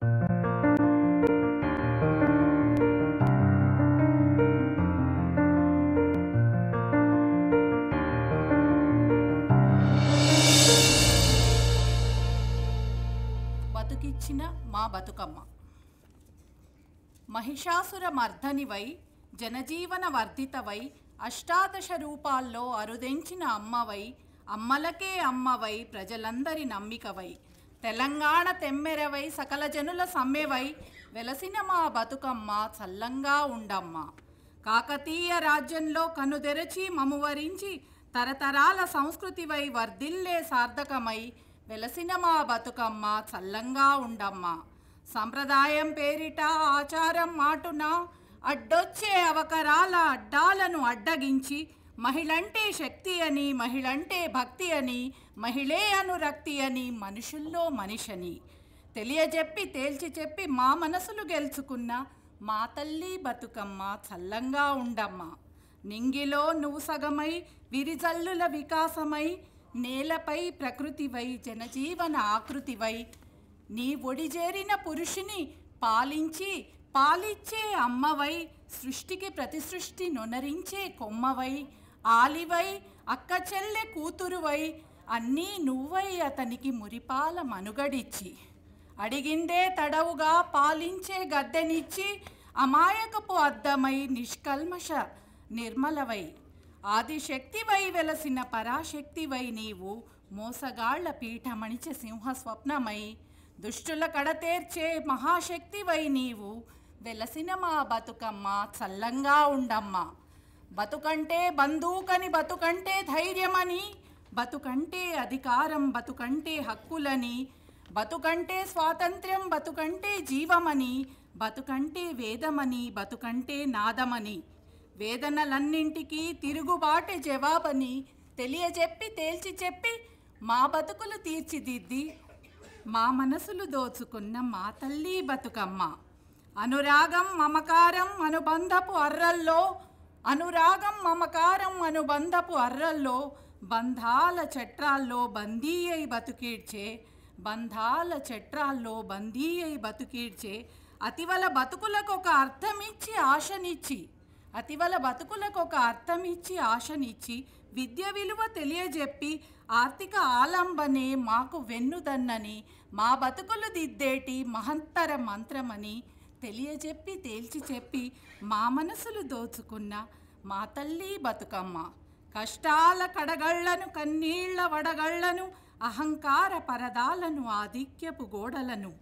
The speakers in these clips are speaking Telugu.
బతుకిచ్చిన మా బతుకమ్మ. మహిషాసుర మర్ధనివై జనజీవన వర్ధితవై అష్టాదశ రూపాల్లో అరుదెంచిన అమ్మవై, అమ్మలకే అమ్మవై ప్రజలందరి నమ్మికవై, తెలంగాణ తెమ్మెరవై సకల జనుల సమ్మెవై వెలసిన మా బతుకమ్మ చల్లంగా ఉండమ్మ. కాకతీయ రాజ్యంలో కనుదెరచి మమువరించి తరతరాల సంస్కృతివై వర్ధిల్లే సార్థకమై వెలసిన మా బతుకమ్మ చల్లంగా ఉండమ్మ. సంప్రదాయం పేరిట ఆచారం మాటున అడ్డొచ్చే అవకరాల అడ్డాలను అడ్డగించి మహిళంటే శక్తి అని, మహిళంటే భక్తి అని, మహిళే అనురక్తి అని, మనుషుల్లో మనిషని తెలియజెప్పి తేల్చి చెప్పి మా మనసులు గెలుచుకున్న మా తల్లి బతుకమ్మ చల్లంగా ఉండమ్మ. నింగిలో నువ్వు సగమై విరిజల్లుల వికాసమై నేలపై ప్రకృతివై జనజీవన ఆకృతివై నీ ఒడిజేరిన పురుషుని పాలించి పాలిచ్చే అమ్మవై సృష్టికి ప్రతి సృష్టి నొనరించే కొమ్మవై ఆలివై అక్క చెల్లె కూతురువై అన్నీ నువ్వై అతనికి మురిపాల మనుగడిచ్చి అడిగిందే తడవుగా పాలించే గద్దెనిచ్చి అమాయకపు అద్దమై నిష్కల్మష నిర్మలవై ఆదిశక్తివై వెలసిన పరాశక్తివై నీవు మోసగాళ్ల పీఠమణిచ సింహ స్వప్నమై దుష్టుల కడతేర్చే మహాశక్తివై నీవు వెలసిన మా బతుకమ్మ చల్లంగా ఉండమ్మ. బతుకంటే బందూకని, బతుకంటే ధైర్యమని, బతుకంటే అధికారం, బతుకంటే హక్కులని, బతుకంటే స్వాతంత్ర్యం, బతుకంటే జీవమని, బతుకంటే వేదమని, బతుకంటే నాదమని, వేదనలన్నింటికీ తిరుగుబాటే జవాబని తెలియజెప్పి తేల్చి చెప్పి మా బతుకులు తీర్చిదిద్ది మా మనసులు దోచుకున్న మా తల్లి బతుకమ్మ. అనురాగం మమకారం అనుబంధపు అర్రల్లో, అనురాగం మమకారం అనుబంధపు అర్రల్లో బంధాల చట్రాల్లో బందీ అయి బతుకీడ్చే, బంధాల చట్రాల్లో బందీ అయి బతుకీడ్చే అతివల బతుకులకు ఒక అర్థమిచ్చి ఆశనిచ్చి, అతివల బతుకులకు ఒక అర్థమిచ్చి ఆశనిచ్చి విద్య విలువ తెలియజెప్పి ఆర్థిక ఆలంబనే మాకు వెన్నుదన్నని మా బతుకులు దిద్దేటి మహత్తర మంత్రమని తెలియజెప్పి తేల్చి చెప్పి మా మనసులు దోచుకున్న మా తల్లి బతుకమ్మ. కష్టాల కడగళ్లను, కన్నీళ్ల వడగళ్లను, అహంకార పరదాలను, ఆధిక్యపు గోడలను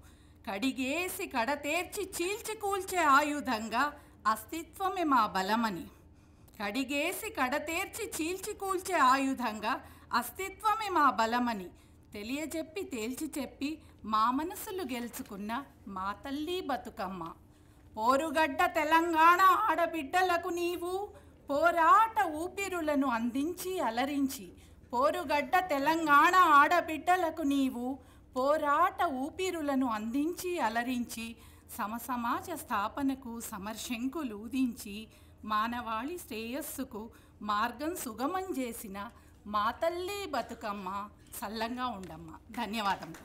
కడిగేసి కడతేర్చి చీల్చి కూల్చే ఆయుధంగా అస్తిత్వమే మా బలమని, కడిగేసి కడతేర్చి చీల్చి కూల్చే ఆయుధంగా అస్తిత్వమే మా బలమని తెలియజెప్పి తేల్చి చెప్పి మా మనసులు గెలుచుకున్న మా తల్లి బతుకమ్మ. పోరుగడ్డ తెలంగాణ ఆడబిడ్డలకు నీవు పోరాట ఊపిరులను అందించి అలరించి, పోరుగడ్డ తెలంగాణ ఆడబిడ్డలకు నీవు పోరాట ఊపిరులను అందించి అలరించి సమసమాజ స్థాపనకు సమర్శంకులూదించి మానవాళి శ్రేయస్సుకు మార్గం సుగమం చేసిన మా తల్లి బతుకమ్మ చల్లంగా ఉండమ్మ. ధన్యవాదములు.